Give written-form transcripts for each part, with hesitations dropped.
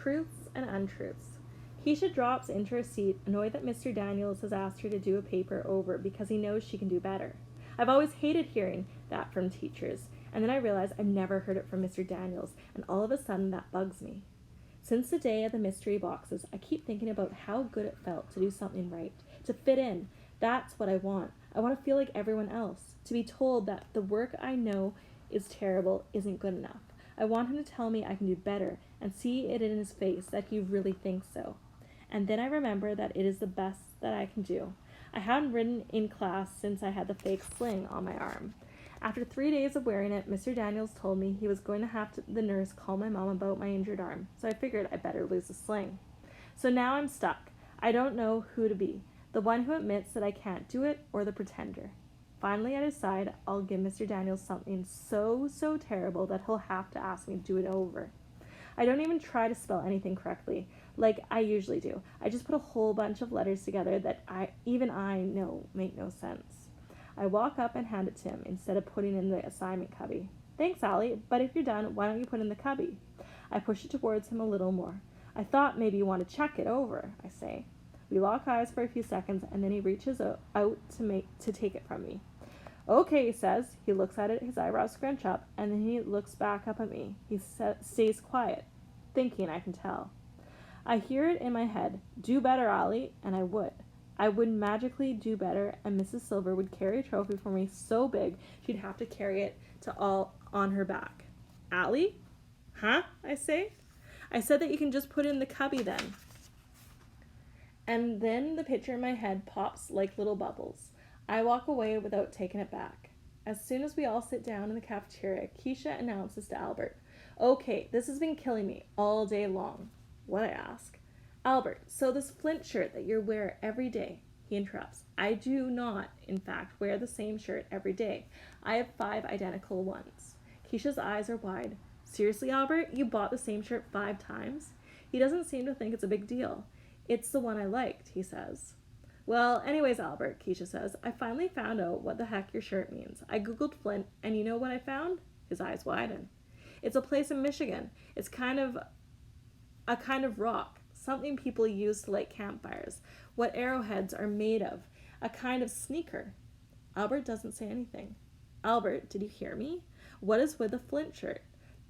Truths and Untruths. Keisha drops into her seat, annoyed that Mr. Daniels has asked her to do a paper over because he knows she can do better. I've always hated hearing that from teachers, and then I realize I've never heard it from Mr. Daniels, and all of a sudden that bugs me. Since the day of the mystery boxes, I keep thinking about how good it felt to do something right, to fit in. That's what I want. I want to feel like everyone else, to be told that the work I know is terrible isn't good enough. I want him to tell me I can do better and see it in his face that he really thinks so. And then I remember that it is the best that I can do. I hadn't ridden in class since I had the fake sling on my arm. After 3 days of wearing it, Mr. Daniels told me he was going to have the nurse call my mom about my injured arm, so I figured I'd better lose the sling. So now I'm stuck. I don't know who to be, the one who admits that I can't do it or the pretender. Finally, I decide I'll give Mr. Daniels something so terrible that he'll have to ask me to do it over. I don't even try to spell anything correctly, like I usually do. I just put a whole bunch of letters together that even I know make no sense. I walk up and hand it to him instead of putting in the assignment cubby. Thanks, Allie, but if you're done, why don't you put in the cubby? I push it towards him a little more. I thought maybe you want to check it over, I say. We lock eyes for a few seconds, and then he reaches out to take it from me. Okay, he says. He looks at it, his eyebrows scrunch up, and then he looks back up at me. He stays quiet, thinking, I can tell. I hear it in my head, do better, Allie, and I would. I would magically do better, and Mrs. Silver would carry a trophy for me so big she'd have to carry it to all on her back. Allie? Huh? I say. I said that you can just put it in the cubby then. And then the picture in my head pops like little bubbles. I walk away without taking it back. As soon as we all sit down in the cafeteria, Keisha announces to Albert, okay, this has been killing me all day long. What, I ask. Albert, so this Flint shirt that you wear every day, he interrupts. I do not, in fact, wear the same shirt every day. I have 5 identical ones. Keisha's eyes are wide. Seriously, Albert, you bought the same shirt 5 times? He doesn't seem to think it's a big deal. It's the one I liked, he says. Well, anyways, Albert, Keisha says, I finally found out what the heck your shirt means. I googled Flint, and you know what I found? His eyes widen. It's a place in Michigan. It's a kind of rock, something people use to light campfires, what arrowheads are made of, a kind of sneaker. Albert doesn't say anything. Albert, did you hear me? What is with a Flint shirt?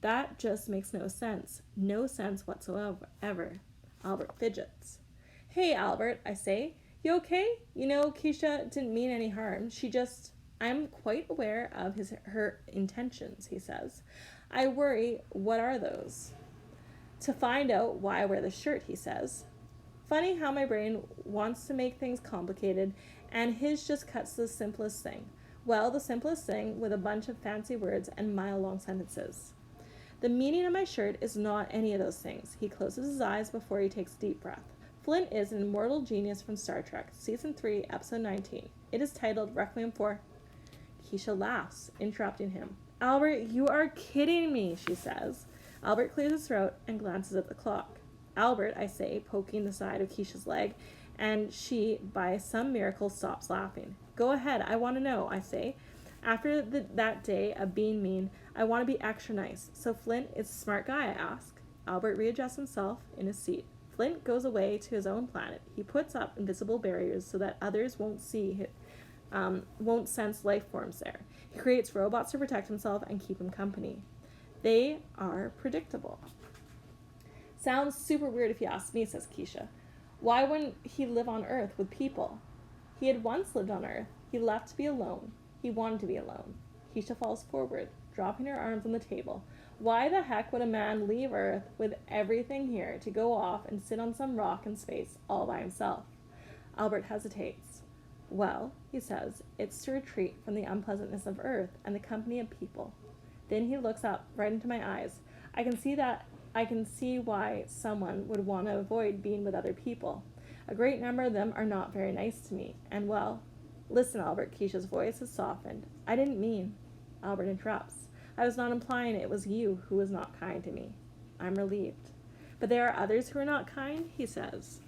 That just makes no sense. No sense whatsoever. Albert fidgets. Hey, Albert, I say. You okay? You know, Keisha didn't mean any harm. I'm quite aware of her intentions, he says. I worry, what are those? To find out why I wear the shirt, he says. Funny how my brain wants to make things complicated, and his just cuts to the simplest thing. Well, the simplest thing with a bunch of fancy words and mile-long sentences. The meaning of my shirt is not any of those things. He closes his eyes before he takes a deep breath. Flint is an immortal genius from Star Trek, Season 3, Episode 19. It is titled Requiem for... Keisha laughs, interrupting him. Albert, you are kidding me, she says. Albert clears his throat and glances at the clock. Albert, I say, poking the side of Keisha's leg, and she, by some miracle, stops laughing. Go ahead, I want to know, I say. After that day of being mean, I want to be extra nice. So Flint is a smart guy, I ask. Albert readjusts himself in his seat. Flint goes away to his own planet. He puts up invisible barriers so that others won't sense life forms there. He creates robots to protect himself and keep him company. They are predictable. Sounds super weird if you ask me, says Keisha. Why wouldn't he live on Earth with people? He had once lived on Earth. He left to be alone. He wanted to be alone. Keisha falls forward, dropping her arms on the table. Why the heck would a man leave Earth with everything here to go off and sit on some rock in space all by himself? Albert hesitates. Well, he says, it's to retreat from the unpleasantness of Earth and the company of people. Then he looks up right into my eyes. I can see why someone would want to avoid being with other people. A great number of them are not very nice to me. And well, listen, Albert, Keisha's voice has softened. I didn't mean. Albert interrupts. I was not implying it was you who was not kind to me. I'm relieved. But there are others who are not kind, he says.